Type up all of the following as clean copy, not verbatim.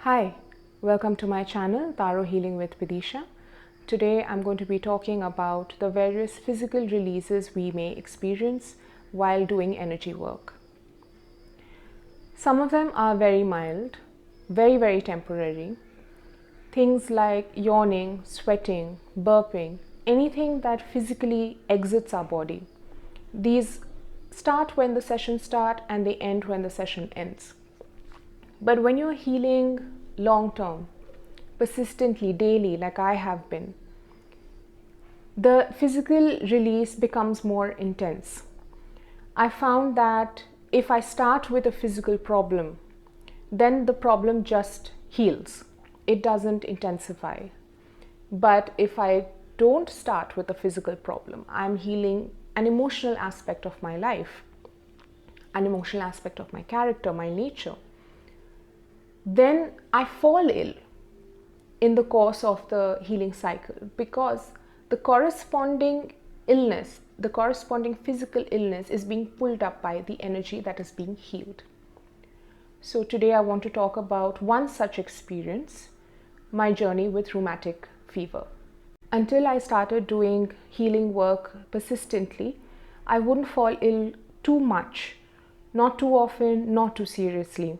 Hi, welcome to my channel, Taro Healing with Vidisha. Today I'm going to be talking about the various physical releases we may experience while doing energy work. Some of them are very mild, very temporary. Things like yawning, sweating, burping, anything that physically exits our body. These start when the session starts and they end when the session ends. But when you're healing long term, persistently, daily, like I have been, the physical release becomes more intense. I found that if I start with a physical problem, then the problem just heals. It doesn't intensify. But if I don't start with a physical problem, I'm healing an emotional aspect of my life, an emotional aspect of my character, my nature. Then I fall ill in the course of the healing cycle because the corresponding illness, the corresponding physical illness is being pulled up by the energy that is being healed. So today I want to talk about one such experience, my journey with rheumatic fever. Until I started doing healing work persistently, I wouldn't fall ill too much, not too often, not too seriously.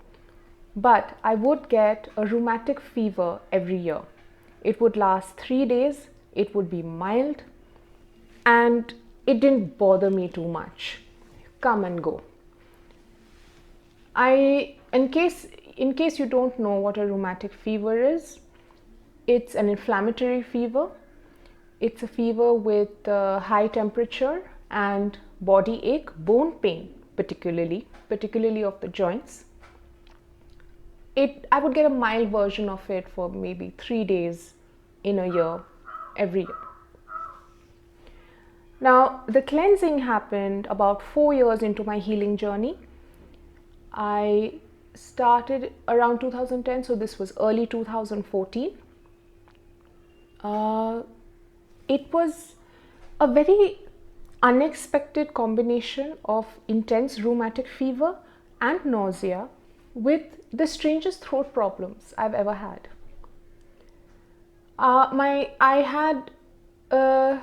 But I would get a rheumatic fever every year. It would last 3 days, it would be mild, and it didn't bother me too much. Come and go. In case you don't know what a rheumatic fever is, it's an inflammatory fever. It's a fever with high temperature and body ache, bone pain particularly of the joints. I would get a mild version of it for maybe 3 days in a year, every year. Now, the cleansing happened about 4 years into my healing journey. I started around 2010, so this was early 2014. It was a very unexpected combination of intense rheumatic fever and nausea with the strangest throat problems I've ever had. I had a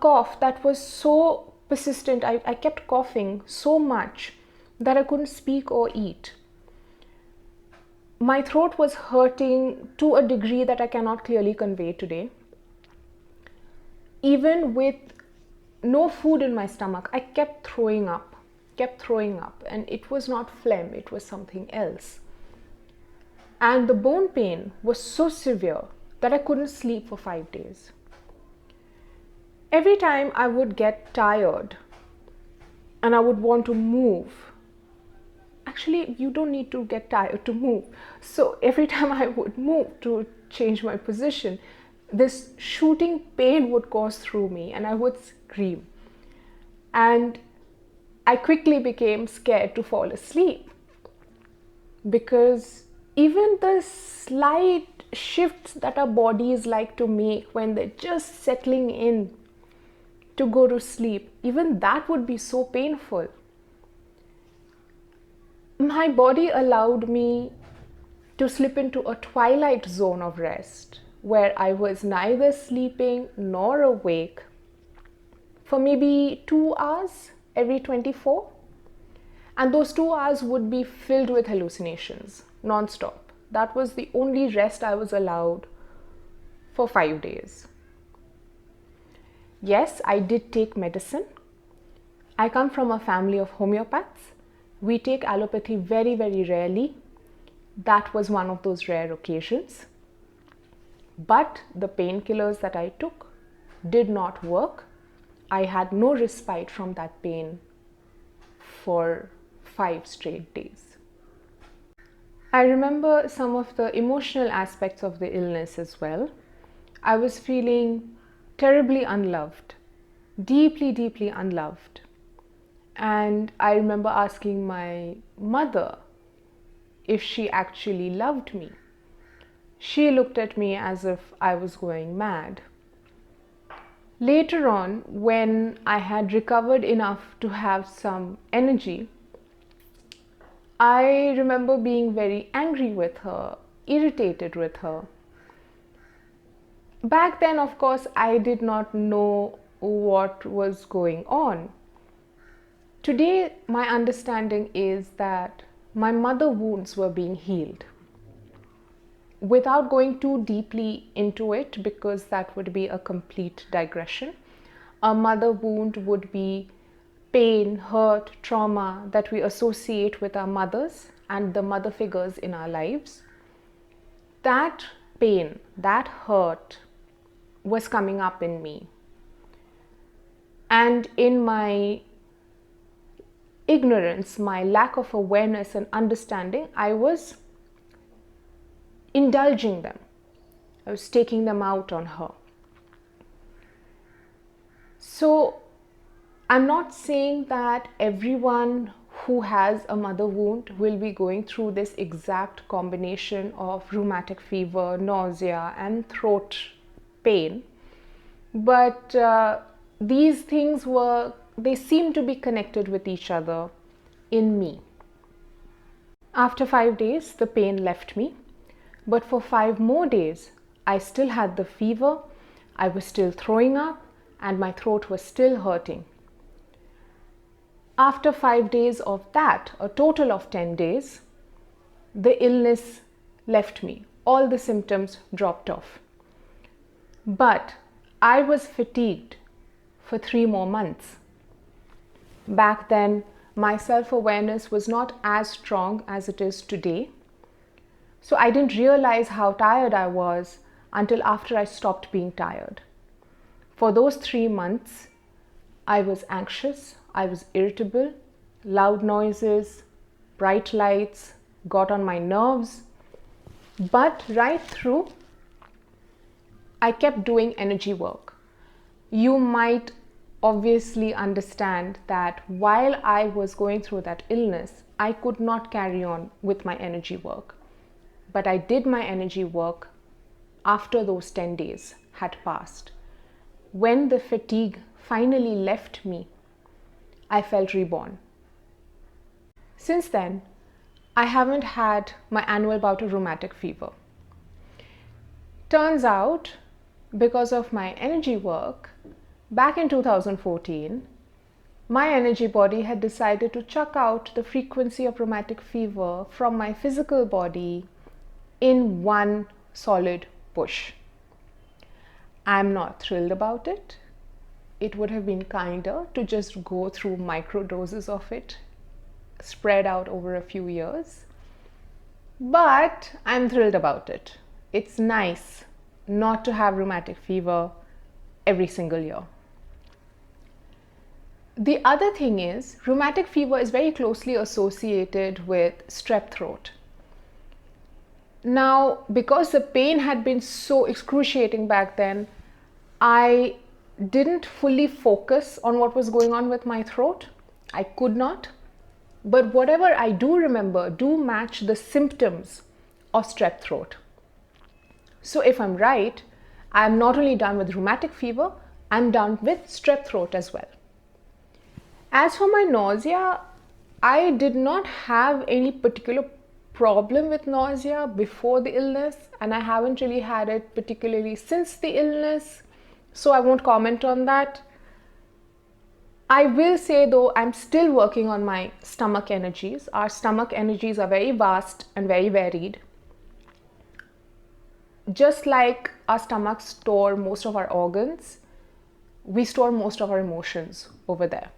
cough that was so persistent. I kept coughing so much that I couldn't speak or eat. My throat was hurting to a degree that I cannot clearly convey today. Even with no food in my stomach, I kept throwing up, and it was not phlegm, it was something else. And the bone pain was so severe that I couldn't sleep for 5 days. Every time I would get tired and I would want to move, actually you don't need to get tired to move. So every time I would move to change my position, this shooting pain would course through me and I would scream. And I quickly became scared to fall asleep because even the slight shifts that our bodies like to make when they're just settling in to go to sleep, even that would be so painful. My body allowed me to slip into a twilight zone of rest where I was neither sleeping nor awake for maybe 2 hours every 24. And those 2 hours would be filled with hallucinations non-stop. That was the only rest I was allowed for 5 days. Yes, I did take medicine. I come from a family of homeopaths. We take allopathy very rarely. That was one of those rare occasions. But the painkillers that I took did not work. I had no respite from that pain for 5 straight days. I remember some of the emotional aspects of the illness as well. I was feeling terribly unloved, deeply unloved. And I remember asking my mother if she actually loved me. She looked at me as if I was going mad. Later on, when I had recovered enough to have some energy, I remember being very angry with her irritated with her. Back then, of course, I did not know what was going on. Today, my understanding is that my mother wounds were being healed. Without going too deeply into it, because that would be a complete digression, a mother wound would be pain, hurt, trauma that we associate with our mothers and the mother figures in our lives. That pain, that hurt was coming up in me. And in my ignorance, my lack of awareness and understanding, I was indulging them. I was taking them out on her. So I'm not saying that everyone who has a mother wound will be going through this exact combination of rheumatic fever, nausea, and throat pain. But these things they seem to be connected with each other in me. After 5 days, the pain left me. But for 5 more days, I still had the fever, I was still throwing up, and my throat was still hurting. After 5 days of that, a total of 10 days, the illness left me. All the symptoms dropped off. But I was fatigued for 3 more months. Back then, my self-awareness was not as strong as it is today. So I didn't realize how tired I was until after I stopped being tired. For those 3 months, I was anxious, I was irritable, loud noises, bright lights, got on my nerves. But right through, I kept doing energy work. You might obviously understand that while I was going through that illness, I could not carry on with my energy work. But I did my energy work after those 10 days had passed. When the fatigue finally left me, I felt reborn. Since then, I haven't had my annual bout of rheumatic fever. Turns out, because of my energy work, back in 2014, my energy body had decided to chuck out the frequency of rheumatic fever from my physical body in one solid push. I'm not thrilled about it. It would have been kinder to just go through micro doses of it, spread out over a few years. But I'm thrilled about it. It's nice not to have rheumatic fever every single year. The other thing is, rheumatic fever is very closely associated with strep throat. Now, because the pain had been so excruciating back then, I didn't fully focus on what was going on with my throat. I could not. But whatever I do remember do match the symptoms of strep throat. So if I'm right, I'm not only done with rheumatic fever, I'm done with strep throat as well. As for my nausea, I did not have any particular problem with nausea before the illness, and I haven't really had it particularly since the illness, so I won't comment on that. I will say though, I'm still working on my stomach energies. Our stomach energies are very vast and very varied. Just like our stomachs store most of our organs, we store most of our emotions over there.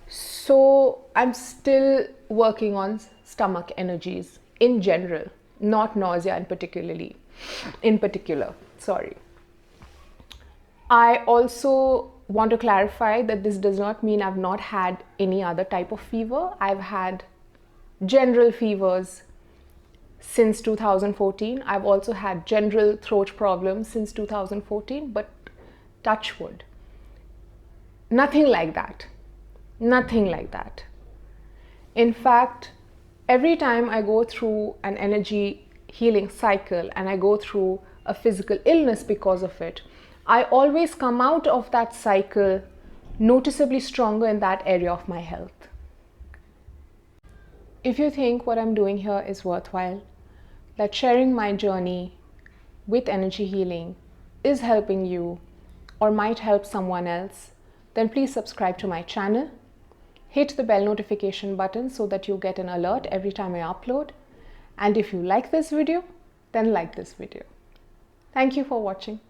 So I'm still working on stomach energies in general, not nausea in particular. I also want to clarify that this does not mean I've not had any other type of fever. I've had general fevers since 2014. I've also had general throat problems since 2014, but touch wood, nothing like that. Nothing like that. In fact, every time I go through an energy healing cycle and I go through a physical illness because of it, I always come out of that cycle noticeably stronger in that area of my health. If you think what I'm doing here is worthwhile, that sharing my journey with energy healing is helping you or might help someone else, then please subscribe to my channel. Hit the bell notification button so that you get an alert every time I upload. And if you like this video, then like this video. Thank you for watching.